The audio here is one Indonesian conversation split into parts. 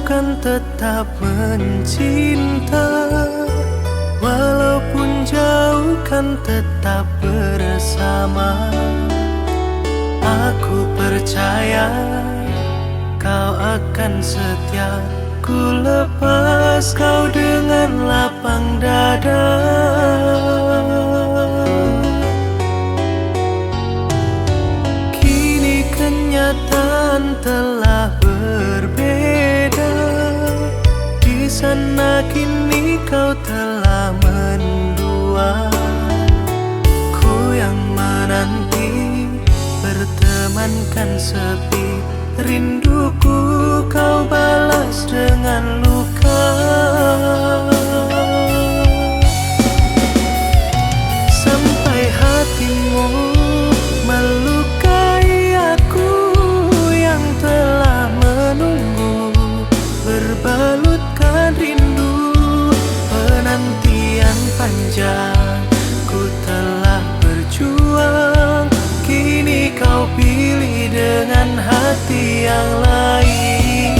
kan tetap mencinta, walaupun jauh kan tetap bersama. Aku percaya kau akan setia, ku lepas kau dengan lapang dada. Kini kenyataan telah berbeda, di sana kini kau telah mendua. Ku yang menanti bertemankan sepi, rinduku kau balas dengan luka. Sampai hatimu melukai aku yang telah menunggu, berbalutkan rindu, penantian panjang. Ku telah berjuang, kini kau pilih dengan hati yang lain.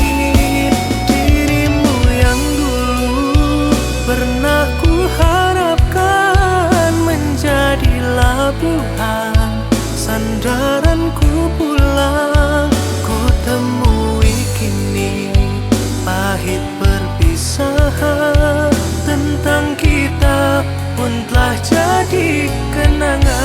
Dirimu yang dulu pernah ku harapkan menjadi labuhan, sandaranku pulang ku temui kini. Pahit perpisahan tentang kita pun telah jadi kenangan.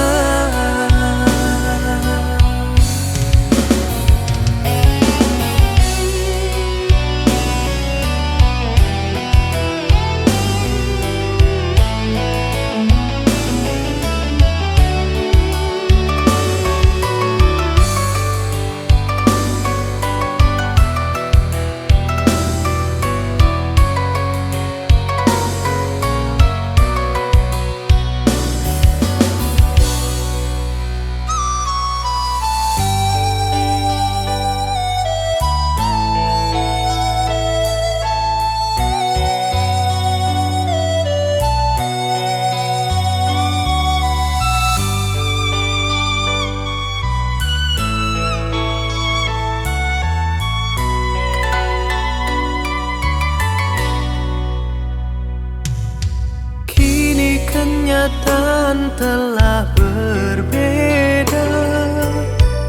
Kenyataan telah berbeda,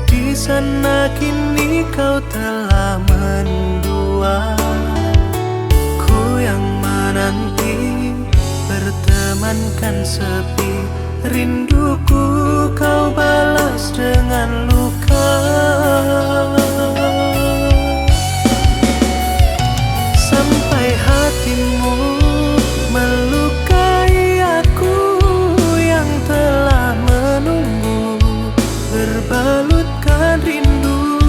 di sana kini kau telah mendua. Ku yang menanti bertemankan sepi, rinduku kau balas dengan luka. Sampai hatimu melukai aku yang telah menunggu, berbalutkan rindu,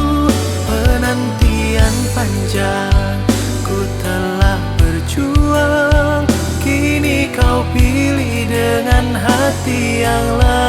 penantian panjang. Ku telah berjuang, kini kau pilih dengan hati yang lain.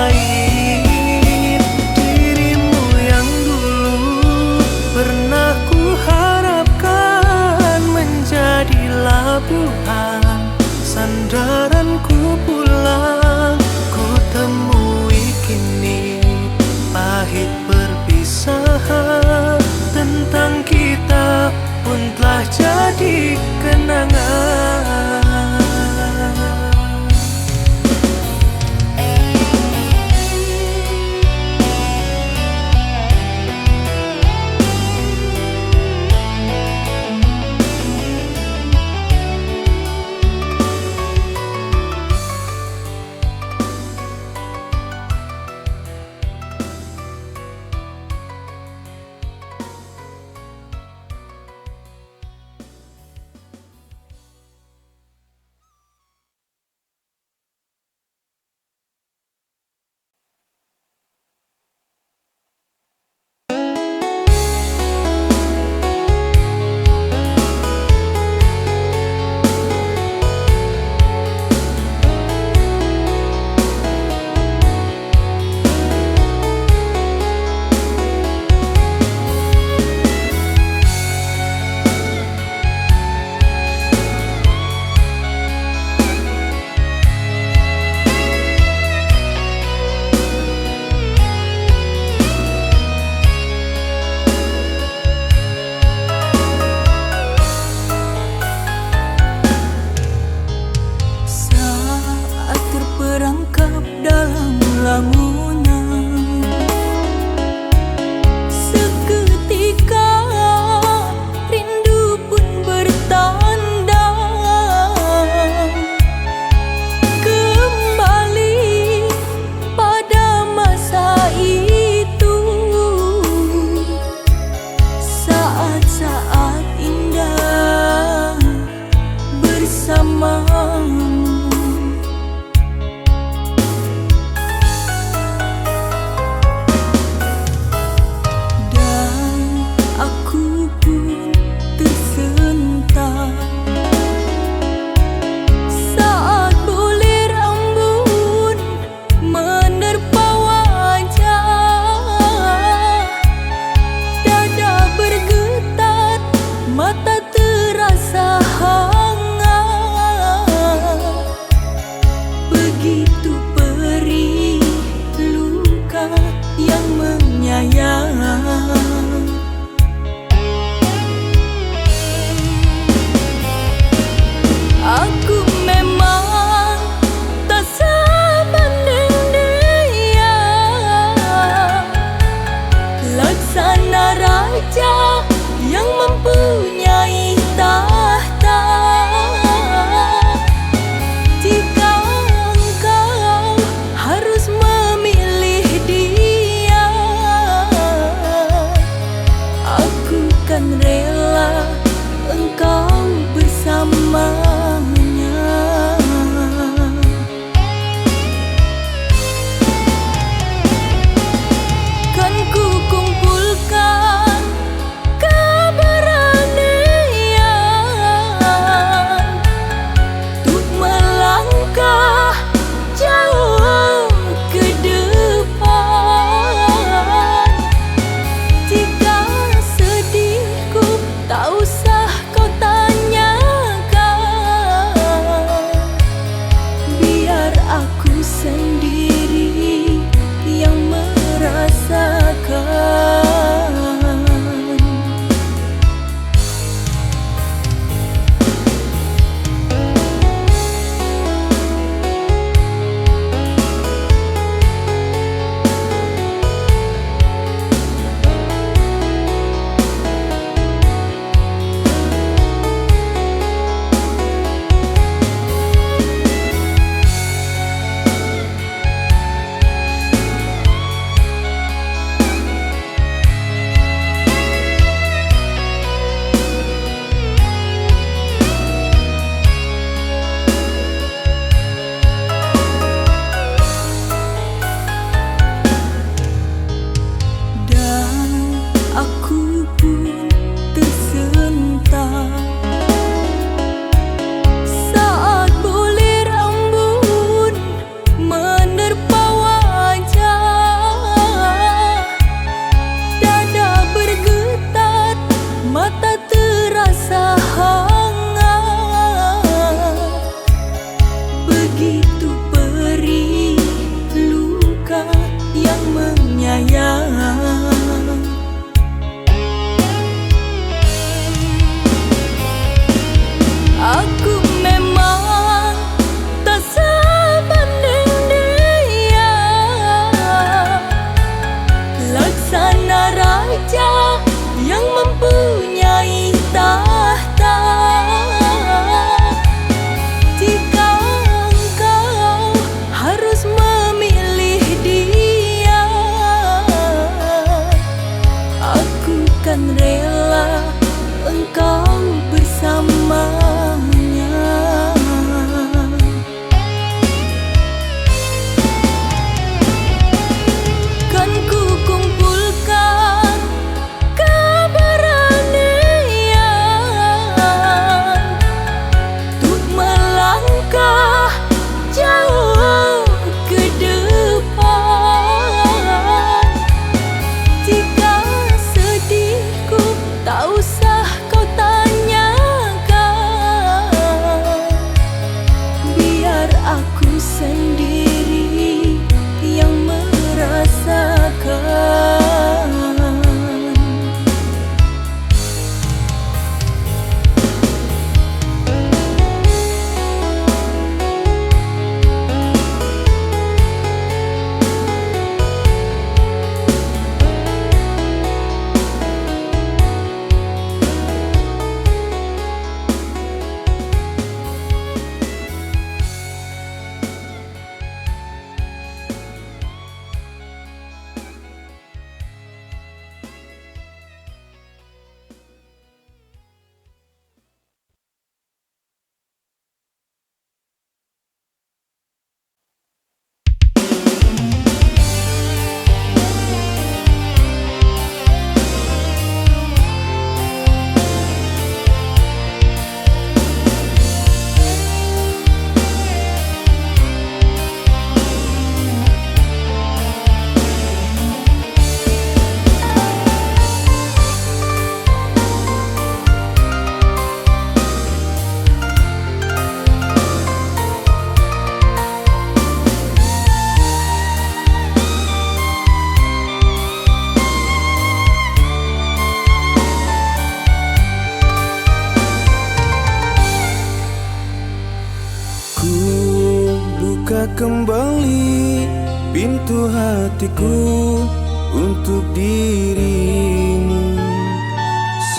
hatiku untuk dirimu.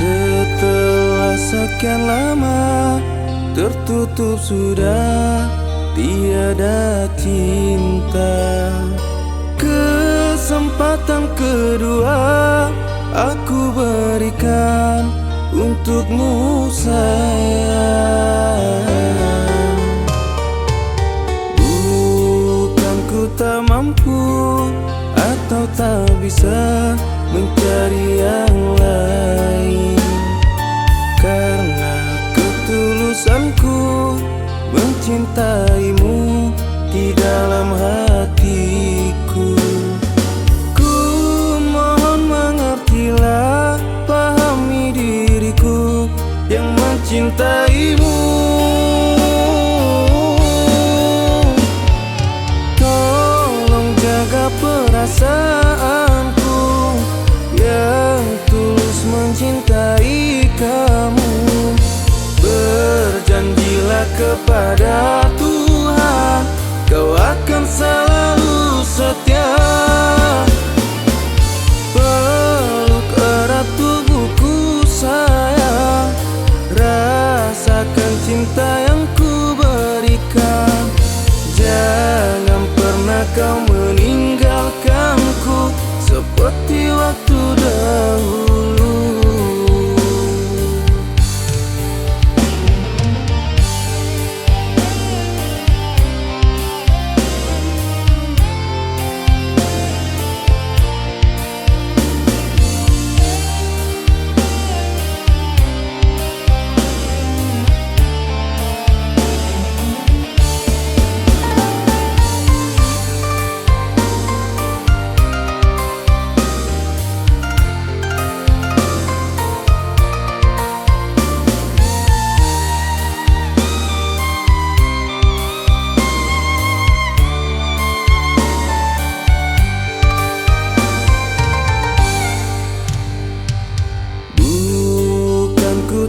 Setelah sekian lama tertutup sudah, tiada cinta. Kesempatan kedua aku berikan untukmu sayang. Bukan ku tak mampu atau tak bisa mencari yang lain, karena ketulusanku mencintaimu di dalam hatiku. Ku mohon mengertilah, pahami diriku yang mencintaimu. Tolong jaga perasaanku yang tulus mencintai kamu. Berjanjilah kepada Tuhan, kau akan selalu setia. Peluk erat tubuhku sayang, rasakan cinta yang ku berikan. Jangan pernah kau meninggalkanku seperti waktu dahulu.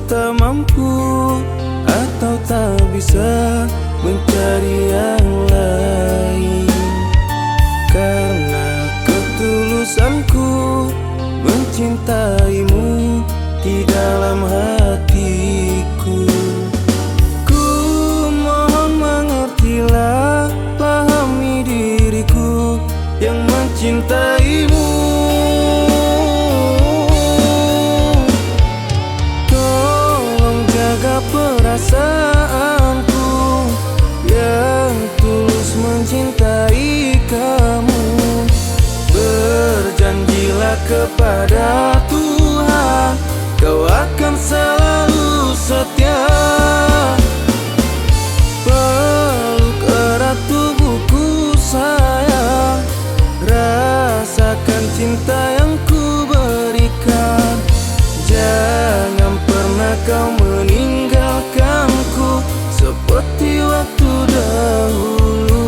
Tak mampu atau tak bisa mencari yang lain, karena ketulusanku mencintaimu di dalam hatiku. Ku mohon mengertilah, pahami diriku yang mencintaimu. Perasaanku yang tulus mencintai kamu. Berjanjilah kepada Tuhan, kau akan selalu setia. Peluk erat tubuhku sayang, rasakan cinta yang ku berikan. Jangan pernah kau meninggalkanku seperti waktu dahulu.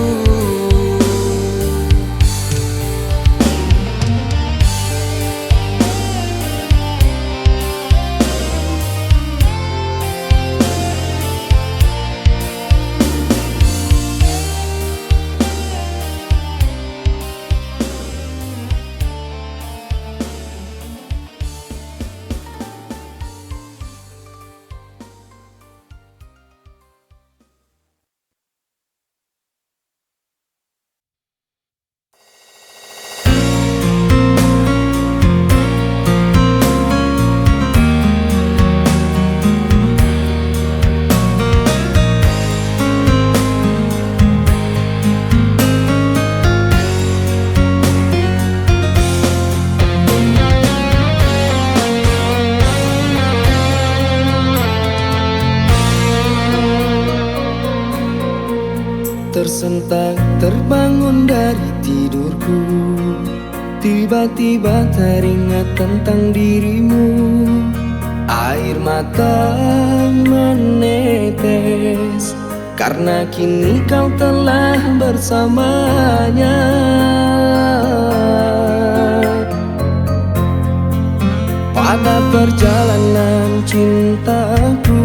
Tersentak terbangun dari tidurku, tiba-tiba teringat tentang dirimu. Air mata menetes karena kini kau telah bersamanya. Pada perjalanan cintaku,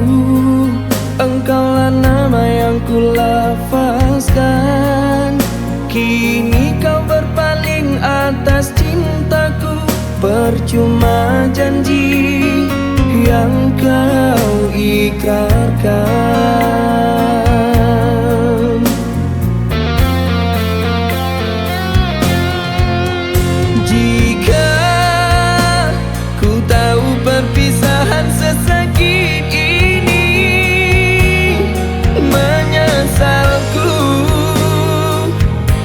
engkaulah nama yang ku lafazkan. Kini kau berpaling percuma janji yang kau ikrarkan. Jika ku tahu perpisahan sesakit ini, menyesalku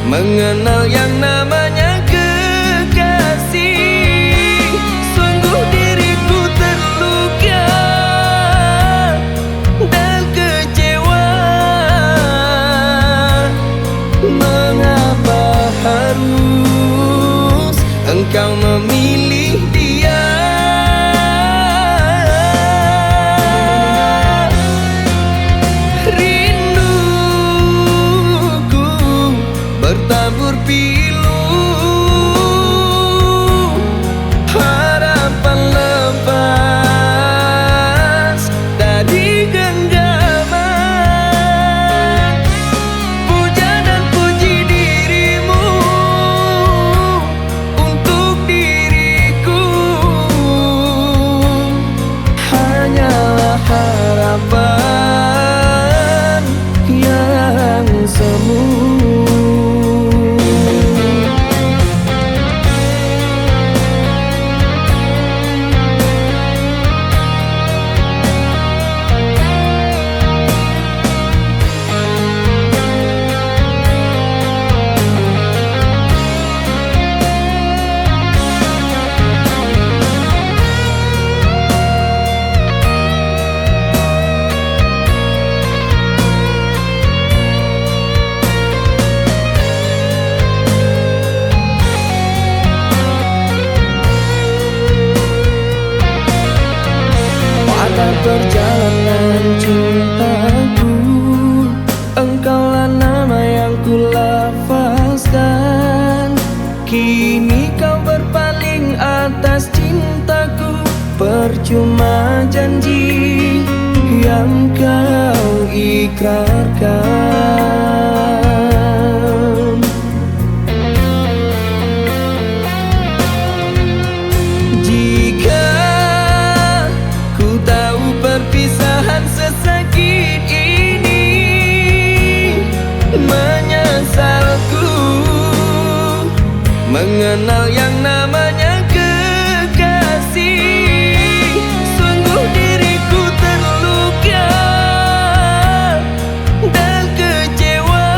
mengenal yang namanya kekasih. Sungguh diriku terluka dan kecewa. Mengapa harus engkau memilih dia? Rinduku bertabur pilu, harapan lepas dari genggaman. Puja dan puji dirimu untuk diriku, hanyalah harapan yang semu. Pada perjalanan cintaku, engkaulah nama yang ku lafazkan. Kini kau berpaling atas cintaku, percuma janji yang kau ikrarkan. Jika ku tahu perpisahan sesakit ini, menyesalku mengenal yang namanya kekasih. Sungguh diriku terluka dan kecewa.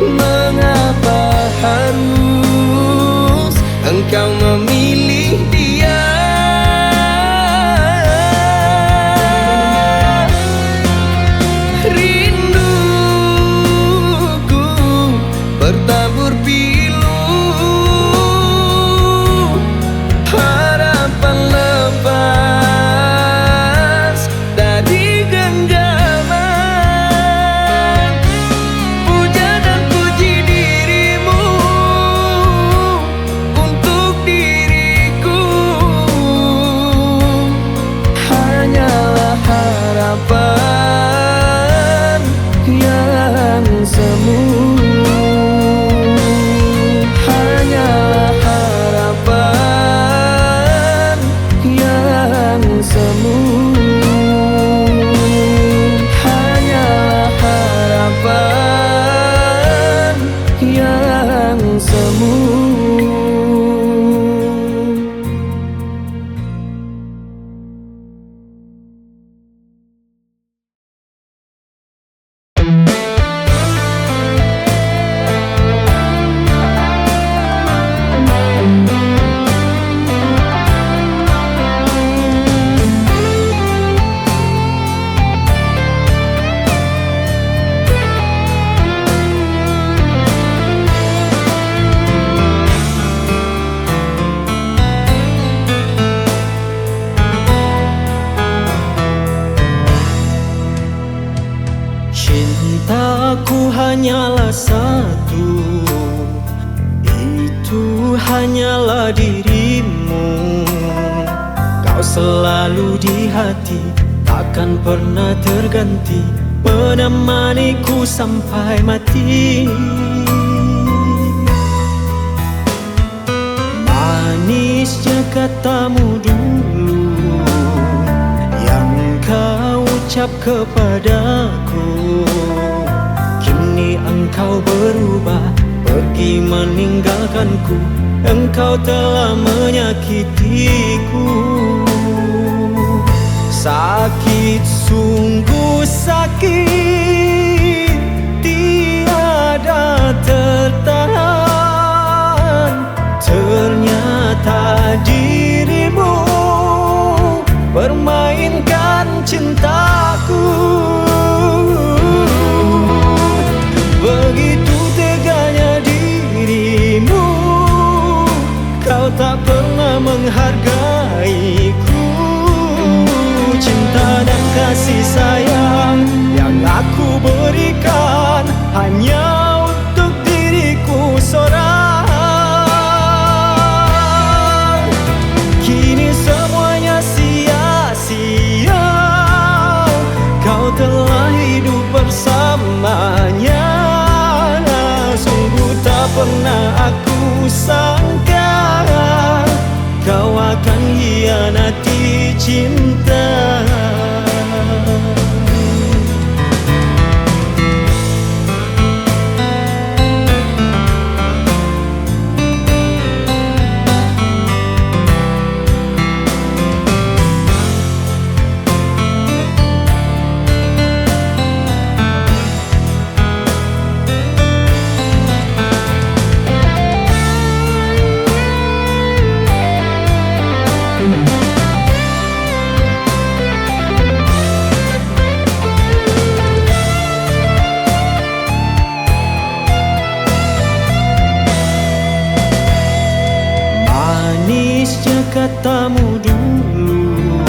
Mengapa harus engkau memilih dia? Rinduku bertabur pilu, harapan lepas dari genggaman. Puja dan puji dirimu untuk diriku, hanyalah harapan yang semu. Hanyalah harapan yang semu. Hanyalah harapan yang semu. Cintaku hanyalah satu, itu hanyalah dirimu. Kau selalu di hati, takkan pernah terganti, menemaniku sampai mati. katamu dulu yang kau ucap kepadaku. Kini engkau berubah, pergi meninggalkanku. Engkau telah menyakitiku. Sakit, sungguh sakit, tiada tertahan. Ternyata dirimu permainkan cintaku. Begitu teganya dirimu, kau tak pernah menghargaiku. Cinta dan kasih sayang yang aku berikan hanya untuk diriku seorang. Kini semuanya sia-sia, kau telah hidup bersamanya. Sungguh tak pernah aku sangka kau akan hianati cinta. Manisnya katamu dulu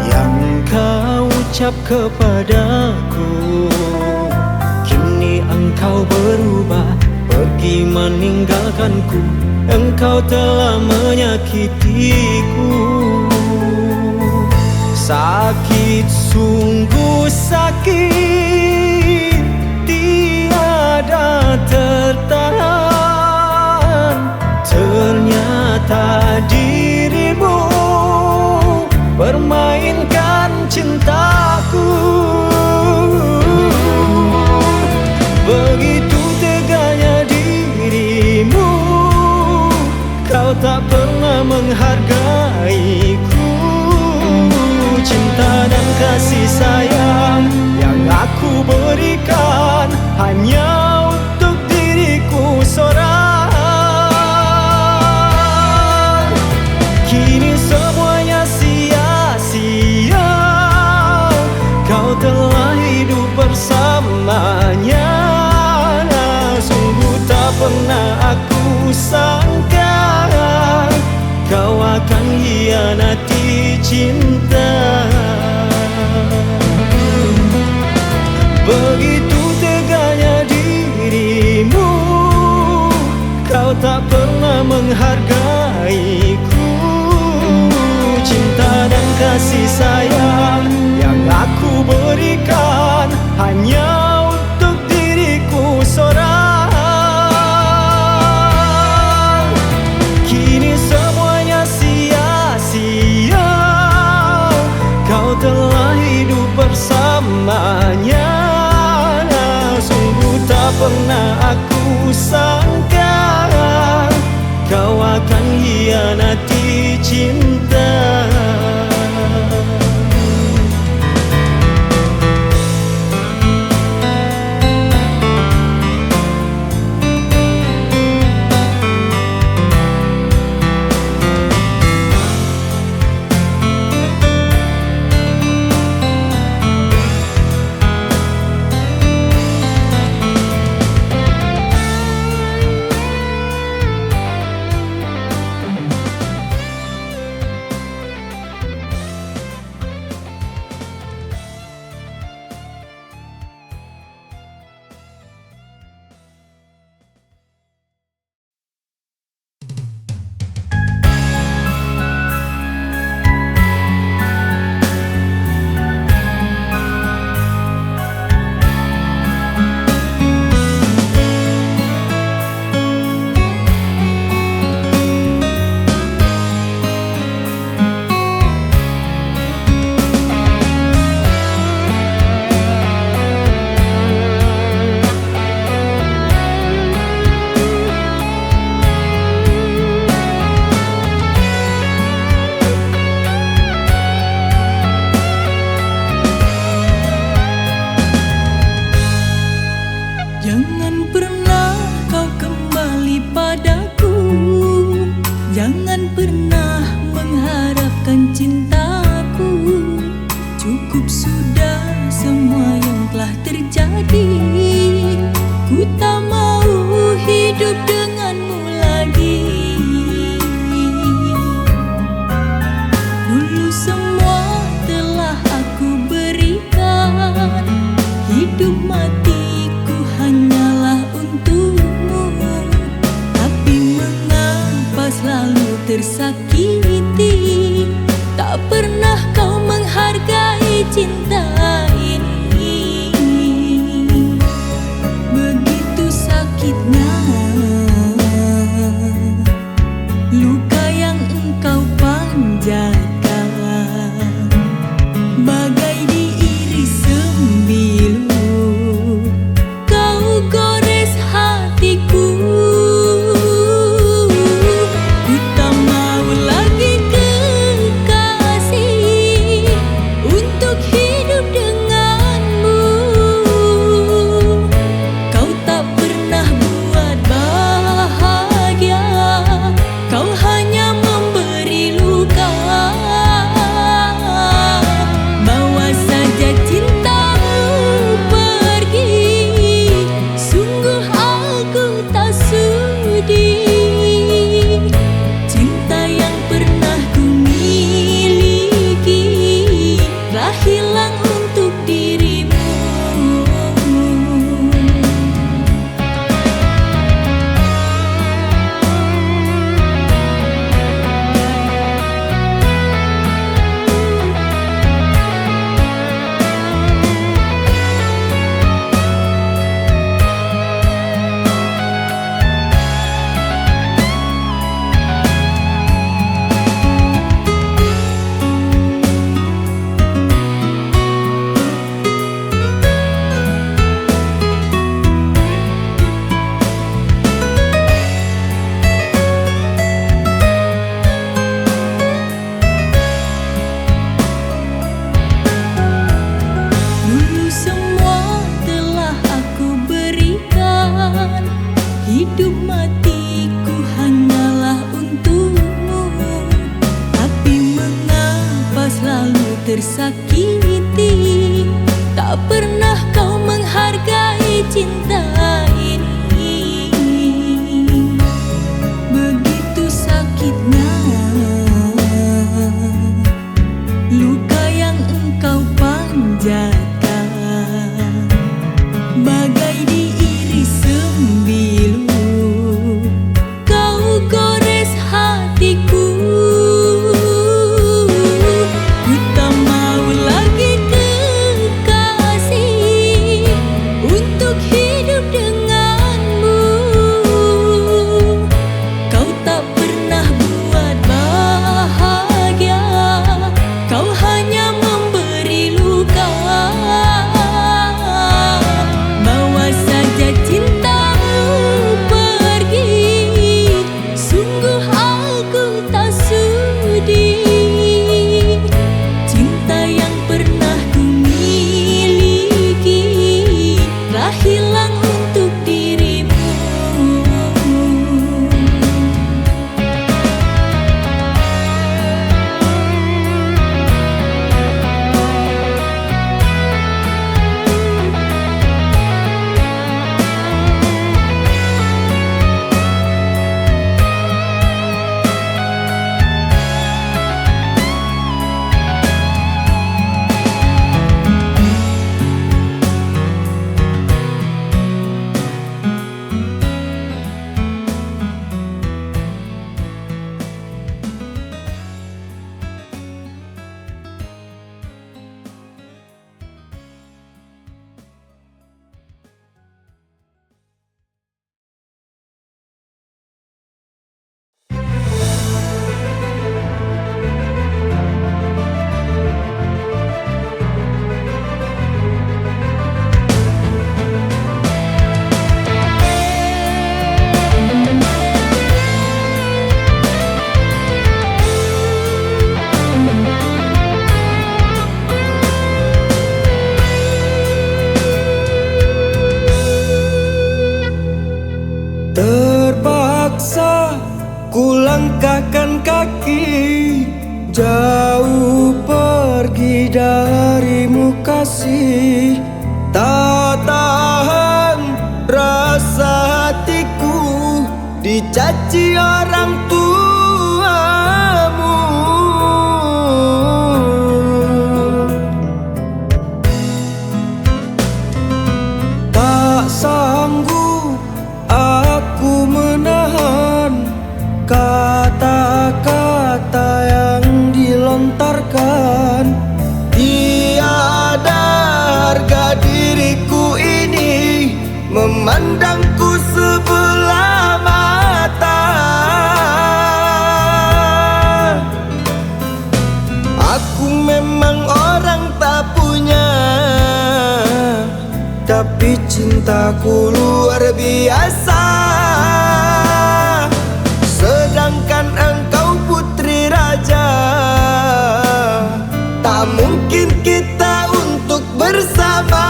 yang kau ucap kepadaku. Kini engkau berubah, pergi meninggalkanku. Engkau telah menyakitiku. Sakit, sungguh sakit, tiada tertahan. Ternyata dirimu permainkan cintaku. Begitu teganya dirimu, kau tak pernah menghargaiku. Cinta dan kasih sayang yang aku berikan hanya untuk diriku seorang. Kini semuanya sia-sia, kau telah hidup bersamanya. Sungguh tak pernah aku sangka kau akan hianati cinta. Begitu teganya dirimu, kau tak pernah menghargaiku. Cinta dan kasih sayang yang aku berikan hanya untuk diriku seorang. Kini semuanya sia-sia, kau telah hidup bersamanya. Sungguh tak pernah aku sangka kau akan hianati cinta. padaku. Jangan pernah mengharapkan cintaku. Cukup sudah semua yang telah terjadi. Ku tak mau hidup denganmu lagi. Dulu semua telah aku berikan. Hidup matiku hanyalah untukmu. Tapi mengapa selalu tersakiti? Tak pernah kau menghargai cinta ini. Begitu sakitnya luka yang engkau panjatkan, bagai diiris sembilu kau gores hatiku. Ku tak mau lagi kekasih untuk hidup denganmu. Kau tak pernah buat bahagia, kau hanya memberi luka. Bawa saja cintamu pergi, sungguh aku tak sudi. Cinta yang pernah ku miliki telah hilang untuk dirimu. Dulu semua telah aku berikan. Hidup matiku hanyalah untukmu. Tapi mengapa selalu tersakiti? Tak pernah kau menghargai cinta ini. Begitu sakitnya luka yang engkau panjatkan, bagai diiris sembilu kau gores hatiku. Ku tak mau lagi kekasih untuk hidup Terpaksa ku langkahkan kaki, jauh pergi darimu kasih. Tak tahan rasa hatiku dicaci orang tuamu. Tak sanggup aku menahan kata-kata yang dilontarkan. Tiada harga diriku ini memandangku sebelah mata. Aku memang orang tak punya, tapi cintaku luar biasa. Sedangkan engkau putri raja, tak mungkin kita untuk bersama.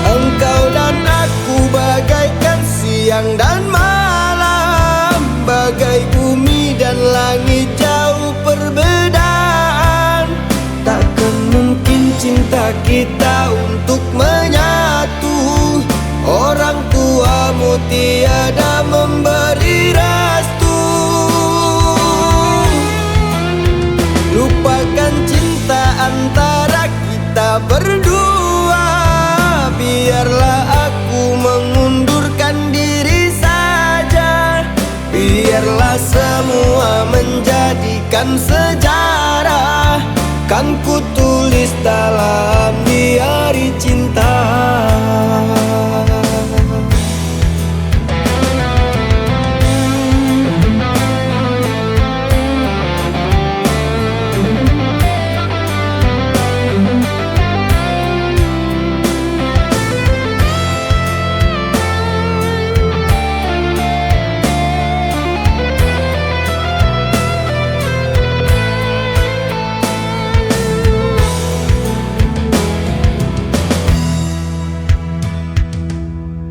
Engkau dan aku bagaikan siang dan malam, bagai bumi dan langit jauh perbedaan. Takkan mungkin cinta kita untuk menyatu. Orang tuamu tiada memberi restu. Lupakan cinta antara kita berdua. Biarlah aku mengundurkan diri saja. Biarlah semua menjadikan sejarah. Kan ku tulis dalam diari cinta.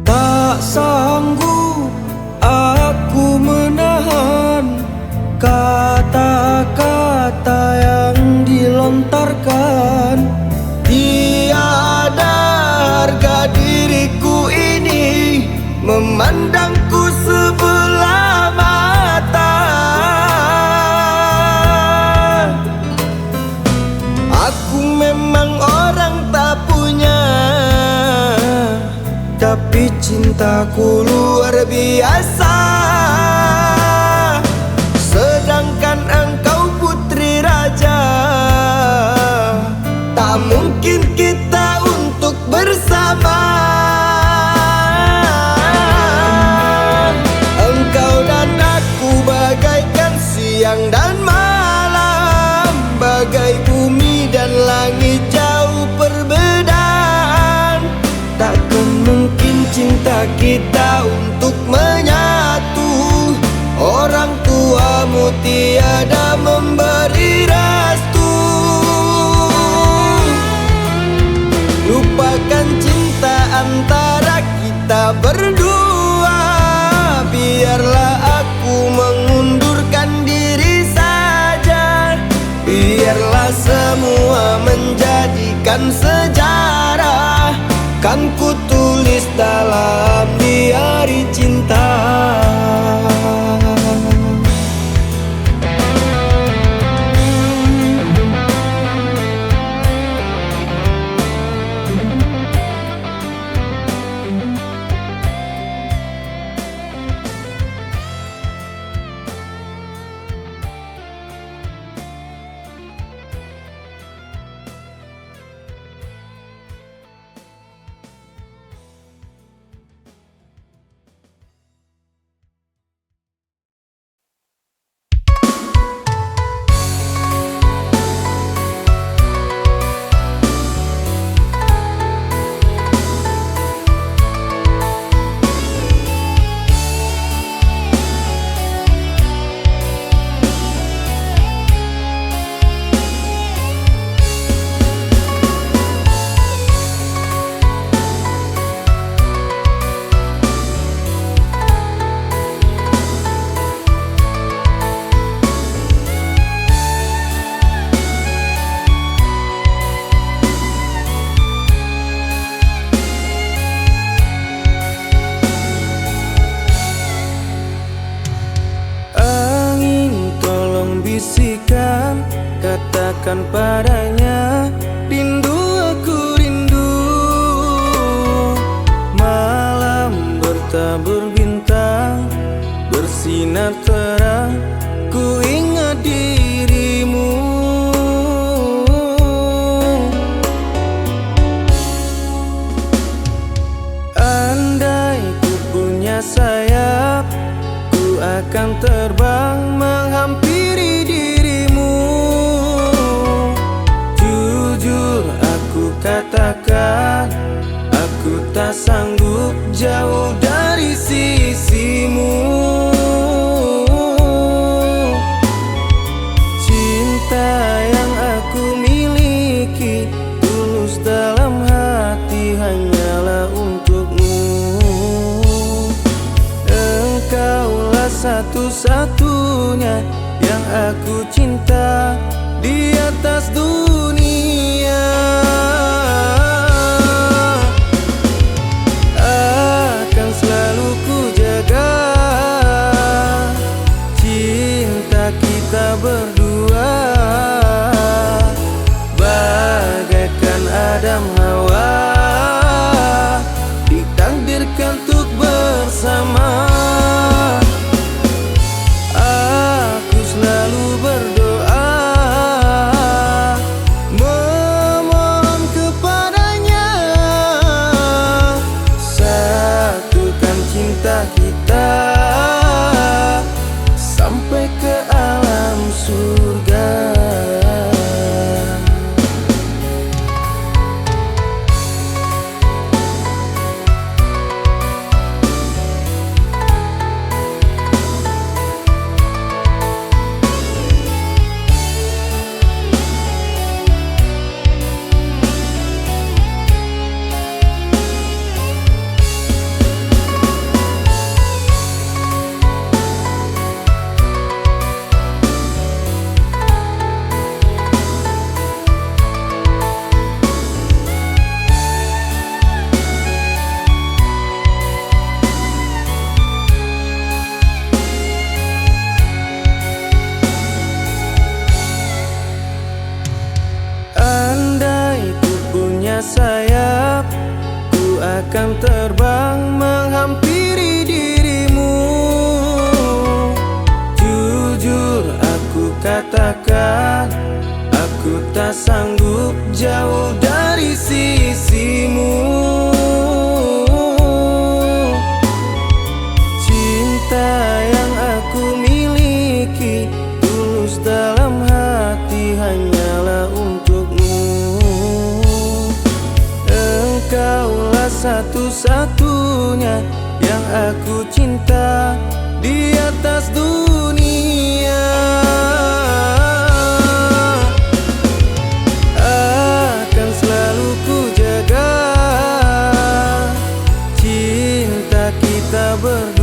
Tak sanggup aku menahan kata-kata yang dilontarkan. Tiada harga diriku ini memandangku sebelah mata. Aku memang orang tak punya, tapi cintaku luar biasa. Sedangkan engkau putri raja, tak mungkin kita untuk bersama. Engkau dan aku bagaikan siang dan malam, bagai bumi dan langit jauh perbedaan. Takkan mungkin cinta kita untuk menyatu. Orang tuamu tiada memberi restu. Lupakan cinta antara kita berdua. Biarlah aku mengundurkan diri saja. Biarlah semua menjadikan sejarah. Kan ku tulis dalam diari cinta. mata berbintang bersinar terang, ku ingat dirimu. Andai ku punya sayap, ku akan terbang menghampiri dirimu. Jujur aku katakan, aku tak sanggup jauh dari sisimu. Cinta yang aku miliki tulus dalam hati hanyalah untukmu. Engkaulah satu-satunya yang aku cinta di atas dunia. Akan selalu ku jaga cinta kita berdua, bagaikan Adam Hawa ditakdirkan untuk bersama. Aku selalu berdoa memohon kepadanya, satukan cinta kita sampai ke alam surga. Sayap, ku akan terbang menghampiri dirimu. Jujur aku katakan, aku tak sanggup jauh dari sisimu. Cinta yang aku miliki tulus dalam hati hanyalah untukmu. Engkaulah satu-satunya yang aku cinta di atas dunia. Akan selalu ku jaga cinta kita berdua,